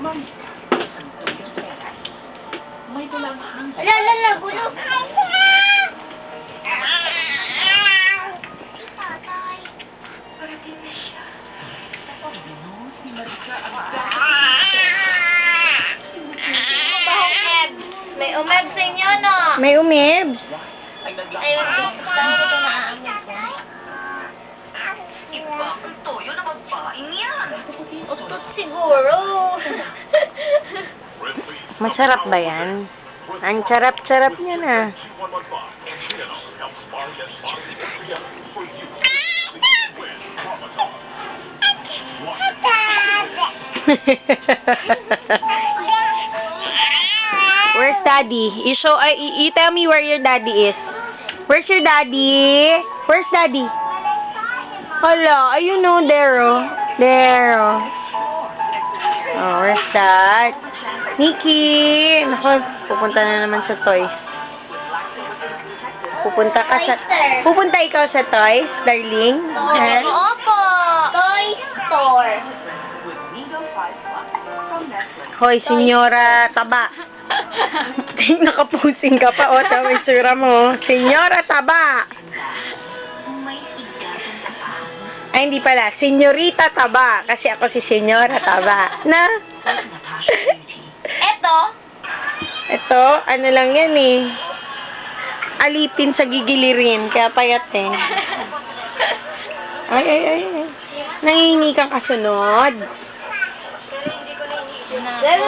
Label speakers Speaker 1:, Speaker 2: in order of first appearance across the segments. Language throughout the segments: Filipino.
Speaker 1: naman. May dalanghang.
Speaker 2: Lala, gulog.
Speaker 1: Parating na siya. Ano? Si Marika ang
Speaker 2: May umeb sa inyo, no?
Speaker 3: May umib.
Speaker 2: Ayun, tama ko na aamig ko.
Speaker 1: Iba ang toyo na magpain yan.
Speaker 2: Utot siguro.
Speaker 3: Masarap ba yan? Ang sarap-sarap niya na. Where's daddy? You tell me where your daddy is. Where's your daddy? Where's daddy? Hala, ayun o, there o. There o. Oh, where's that? Nikki! Naku, pupunta na naman sa toys. Pupunta ikaw sa toys, darling? Ha?
Speaker 2: Opo. Toy store.
Speaker 3: Hoy, senyora taba. Nakapusing ka pa, o, tama yung sura mo. Senyora taba. Ay, hindi pala. Senyorita taba. Kasi ako si senyora taba. Na? Ito, ano lang yan eh. Alipin sa gigilirin. Kaya payat eh. Ay. Nangingi kang kasunod.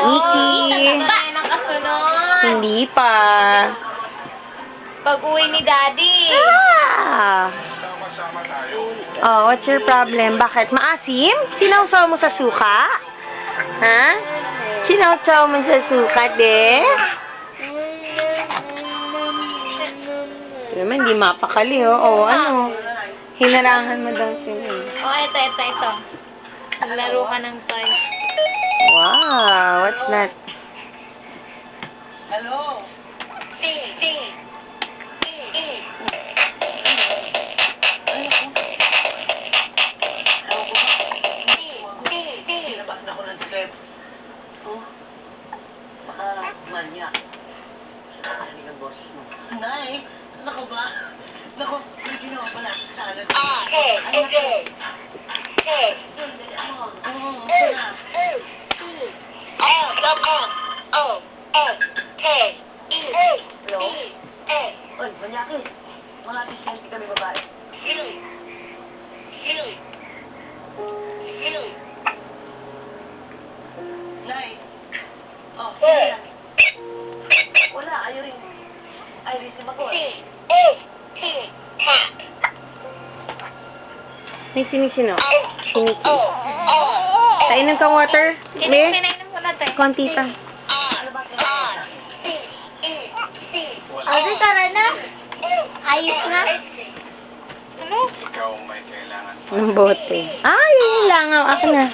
Speaker 3: Nikki. Hindi pa.
Speaker 2: Pag-uwi ni Daddy.
Speaker 3: Oh, what's your problem? Bakit? Maasim? Sinawsaw mo sa suka? Ha? Sinawsaw mo sa suka, de? Naman, hindi mapakali, oh. Oh, ano? Hinarangan mo daw sila.
Speaker 2: Oh, ito. Naglaro ka ng toys.
Speaker 3: Wow, what's that?
Speaker 1: Hello? Nilabas na ko ng step. Oh? Baka manya. Ano yung boss mo? Nay! Nako ba? Nako, may ginawa pala sa salad. Oy, manyakis. Mga disente kami babae. Nay. Oh, yan. Wala, ayaw rin. Ay, rin ako.
Speaker 3: May sinisino? Siniki. Kainan kang water? Be?
Speaker 2: Pinainom ko na tayo.
Speaker 3: Konti pa.
Speaker 2: Ate, tara na. Ayos na. Ano?
Speaker 3: Ng bote. Ay, yung langaw. Ako na.